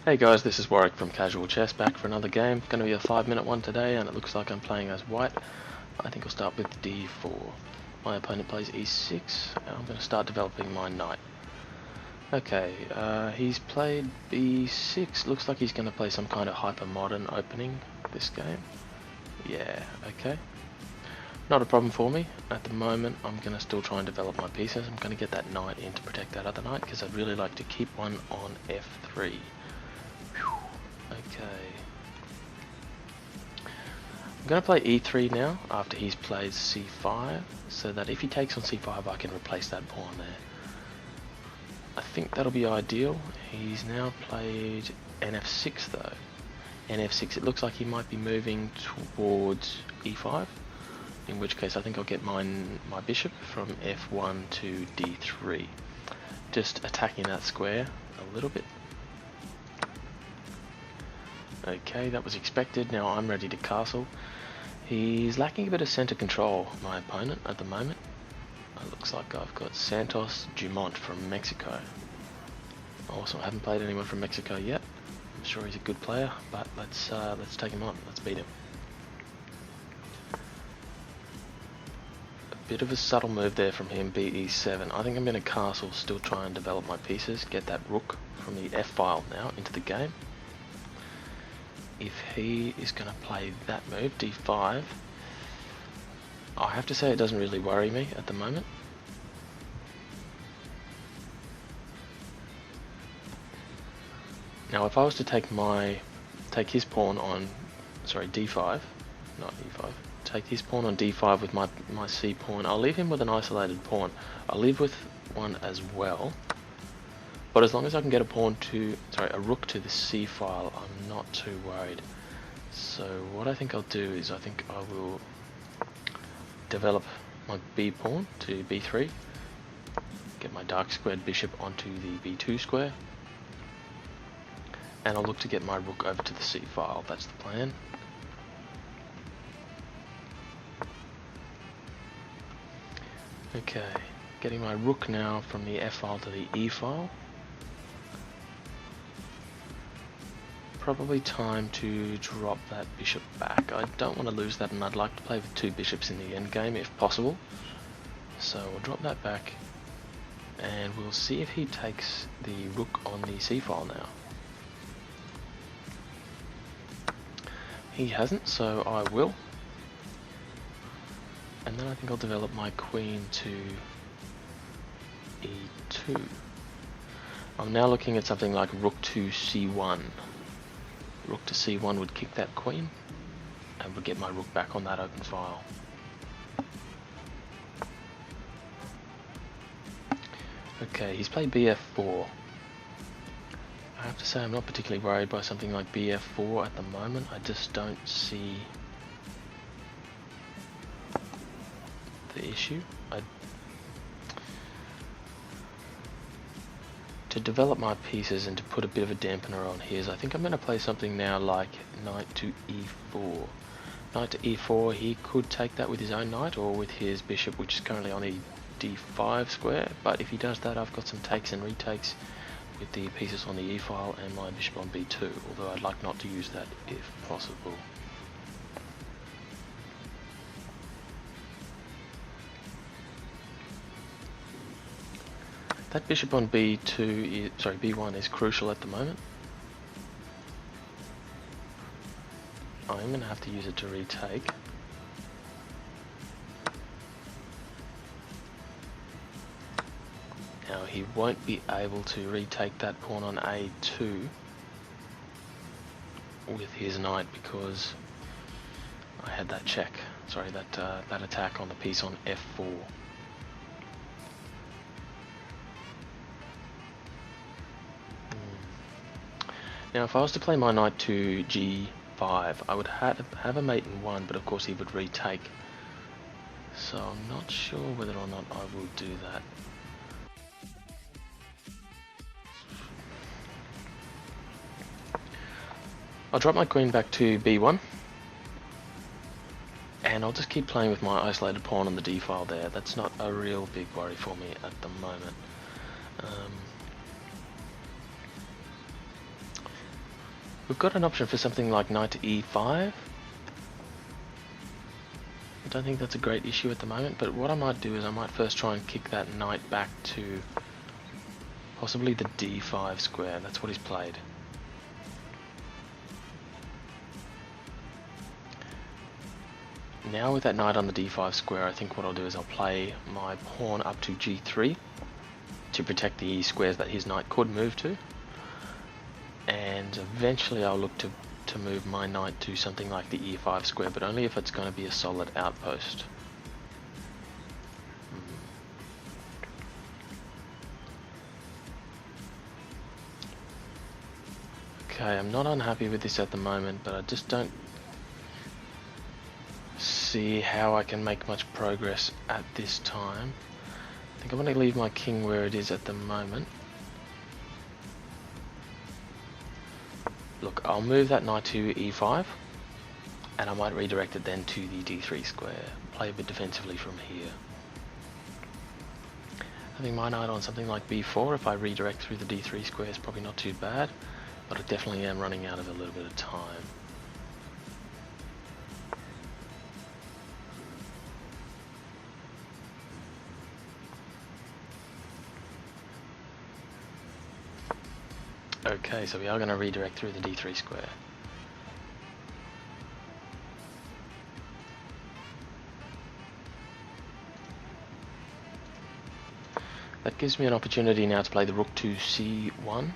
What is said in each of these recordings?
Hey guys, this is Warwick from Casual Chess, back for another game. Going to be a 5-minute one today, and it looks like I'm playing as white. I think I'll start with d4. My opponent plays e6, and I'm going to start developing my knight. Okay, he's played b6. Looks like he's going to play some kind of hyper-modern opening this game. Yeah, okay. Not a problem for me. At the moment, I'm going to still try and develop my pieces. I'm going to get that knight in to protect that other knight, because I'd really like to keep one on f3. Okay. I'm going to play e3 now after he's played c5, so that if he takes on c5 I can replace that pawn there. I think that'll be ideal. He's now played nf6 though. nf6, it looks like he might be moving towards e5, in which case I think I'll get my bishop from f1 to d3. Just attacking that square a little bit. Okay, that was expected. Now I'm ready to castle. He's lacking a bit of center control, my opponent, at the moment. It looks like I've got Santos Dumont from Mexico. Awesome, I haven't played anyone from Mexico yet. I'm sure he's a good player, but let's take him on. Let's beat him. A bit of a subtle move there from him, Be7. I think I'm going to castle, still try and develop my pieces, get that rook from the f file now into the game. If he is going to play that move, d5, I have to say it doesn't really worry me at the moment. Now if I was to take his pawn on, sorry, d5, not e5, take his pawn on d5 with my c pawn, I'll leave him with an isolated pawn. I'll leave with one as well. But as long as I can get a rook to the c file, I'm not too worried. So what I think I'll do is I think I will develop my b pawn to b3, get my dark squared bishop onto the b2 square, and I'll look to get my rook over to the c file. That's the plan. Okay, getting my rook now from the f file to the e file. Probably time to drop that bishop back. I don't want to lose that, and I'd like to play with two bishops in the endgame if possible. So we'll drop that back, and we'll see if he takes the rook on the c file now. He hasn't, so I will. And then I think I'll develop my queen to e2. I'm now looking at something like rook to c1. Rook to c1 would kick that queen, and would get my rook back on that open file. Okay, he's played bf4. I have to say I'm not particularly worried by something like bf4 at the moment. I just don't see the issue. To develop my pieces and to put a bit of a dampener on his, I think I'm going to play something now like knight to e4. Knight to e4, he could take that with his own knight or with his bishop, which is currently on the d5 square, but if he does that I've got some takes and retakes with the pieces on the e file and my bishop on b2, although I'd like not to use that if possible. That bishop on b1 is crucial at the moment. I'm going to have to use it to retake. Now he won't be able to retake that pawn on a2 with his knight because I had that check. Sorry, that attack on the piece on f4. Now if I was to play my knight to g5, I would have a mate in 1, but of course he would retake. So I'm not sure whether or not I will do that. I'll drop my queen back to b1, and I'll just keep playing with my isolated pawn on the d file there. That's not a real big worry for me at the moment. We've got an option for something like knight to e5. I don't think that's a great issue at the moment, but what I might do is I might first try and kick that knight back to possibly the d5 square. That's what he's played. Now with that knight on the d5 square, I think what I'll do is I'll play my pawn up to g3 to protect the squares that his knight could move to, and eventually I'll look to move my knight to something like the e5 square, but only if it's going to be a solid outpost. Okay, I'm not unhappy with this at the moment, but I just don't see how I can make much progress at this time. I think I'm going to leave my king where it is at the moment. Look, I'll move that knight to e5, and I might redirect it then to the d3 square. Play a bit defensively from here. Having my knight on something like b4, if I redirect through the d3 square, is probably not too bad, but I definitely am running out of a little bit of time. Okay, so we are going to redirect through the d3 square. That gives me an opportunity now to play the rook to c1.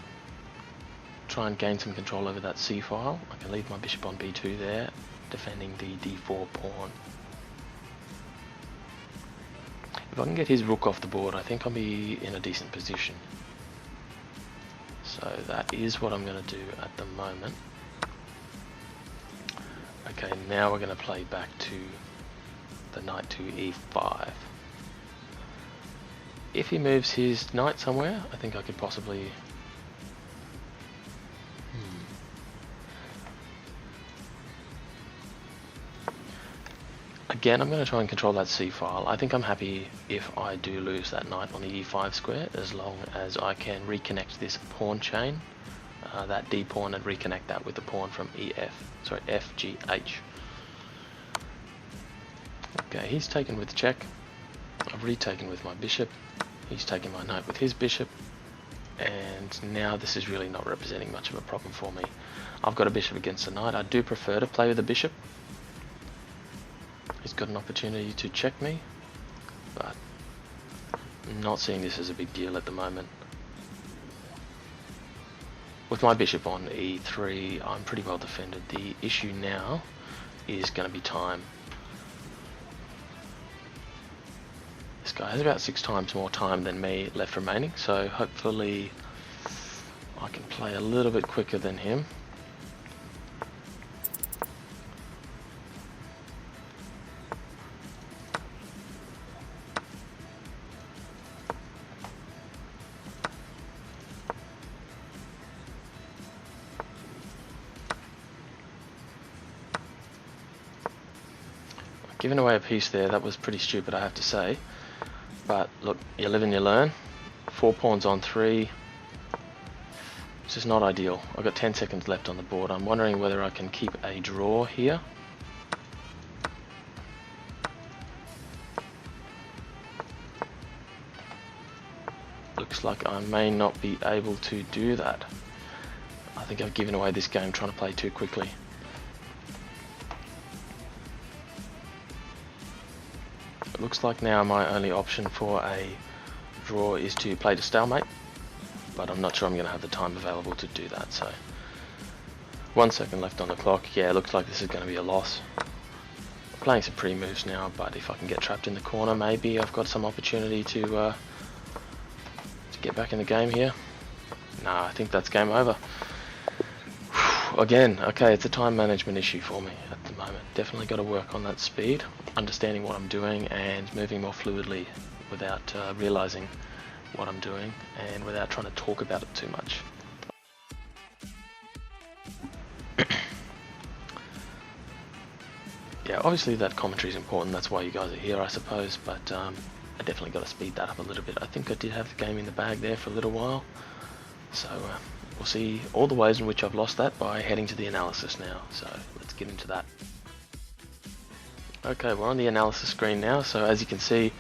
Try and gain some control over that c file. I can leave my bishop on b2 there, defending the d4 pawn. If I can get his rook off the board, I think I'll be in a decent position. So that is what I'm going to do at the moment. Okay, now we're going to play back to the knight to e5. If he moves his knight somewhere, I think I could possibly... Again, I'm going to try and control that c file. I think I'm happy if I do lose that knight on the e5 square, as long as I can reconnect this pawn chain, that d pawn, and reconnect that with the pawn from fgh. Okay, he's taken with check. I've retaken with my bishop. He's taken my knight with his bishop, and now this is really not representing much of a problem for me. I've got a bishop against a knight. I do prefer to play with a bishop. He's got an opportunity to check me, but I'm not seeing this as a big deal at the moment. With my bishop on e3, I'm pretty well defended. The issue now is going to be time. This guy has about 6 times more time than me left remaining, so hopefully I can play a little bit quicker than him. Giving away a piece there, that was pretty stupid, I have to say. But look, you live and you learn. 4 pawns on 3. This is not ideal. I've got 10 seconds left on the board. I'm wondering whether I can keep a draw here. Looks like I may not be able to do that. I think I've given away this game trying to play too quickly. It looks like now my only option for a draw is to play to stalemate, but I'm not sure I'm going to have the time available to do that. So 1 second left on the clock. Yeah, it looks like this is going to be a loss. I'm playing some pre-moves now, but if I can get trapped in the corner, maybe I've got some opportunity to get back in the game here. Nah, I think that's game over. Again, okay, it's a time management issue for me at the moment. Definitely got to work on that speed, understanding what I'm doing and moving more fluidly without realizing what I'm doing and without trying to talk about it too much. Yeah, obviously that commentary is important, that's why you guys are here, I suppose, but I definitely got to speed that up a little bit. I think I did have the game in the bag there for a little while, so we'll see all the ways in which I've lost that by heading to the analysis now. So let's get into that. Okay, we're on the analysis screen now. So as you can see,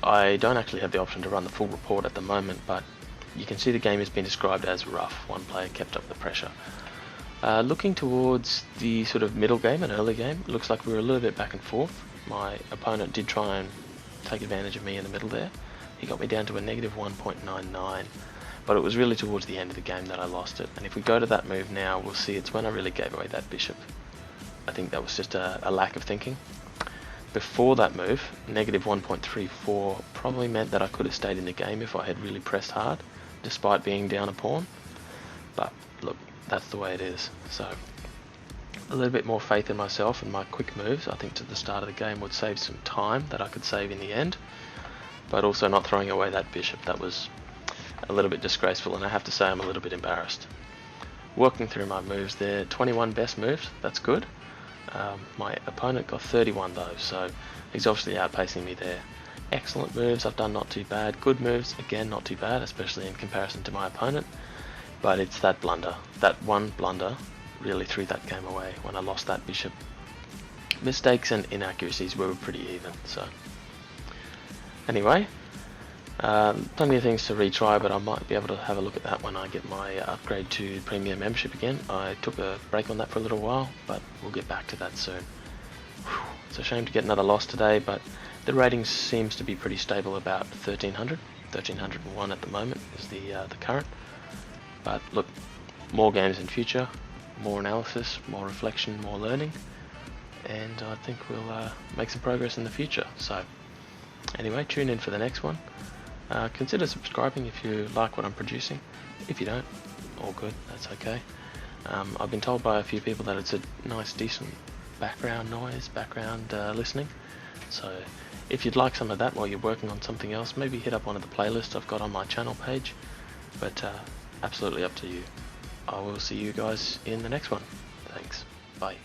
I don't actually have the option to run the full report at the moment, but you can see the game has been described as rough. One player kept up the pressure. Looking towards the sort of middle game and early game, it looks like we were a little bit back and forth. My opponent did try and take advantage of me in the middle there. He got me down to a negative 1.99, but it was really towards the end of the game that I lost it. And if we go to that move now, we'll see it's when I really gave away that bishop. I think that was just a lack of thinking. Before that move, negative 1.34 probably meant that I could have stayed in the game if I had really pressed hard, despite being down a pawn. But look, that's the way it is. So a little bit more faith in myself and my quick moves, I think, to the start of the game would save some time that I could save in the end, but also not throwing away that bishop. That was a little bit disgraceful, and I have to say I'm a little bit embarrassed. Working through my moves there, 21 best moves, that's good. My opponent got 31 though, so he's obviously outpacing me there. Excellent moves I've done, not too bad. Good moves, again, not too bad, especially in comparison to my opponent. But it's that blunder, that one blunder, really threw that game away when I lost that bishop. Mistakes and inaccuracies were pretty even. So anyway, plenty of things to retry, but I might be able to have a look at that when I get my upgrade to premium membership again. I took a break on that for a little while, but we'll get back to that soon. Whew. It's a shame to get another loss today, but the rating seems to be pretty stable, about 1300, 1301 at the moment is the current. But look, more games in future, more analysis, more reflection, more learning, and I think we'll make some progress in the future. So anyway, tune in for the next one. Consider subscribing if you like what I'm producing. If you don't, all good, that's okay. I've been told by a few people that it's a nice, decent background noise, background listening. So if you'd like some of that while you're working on something else, maybe hit up one of the playlists I've got on my channel page. But absolutely up to you. I will see you guys in the next one. Thanks. Bye.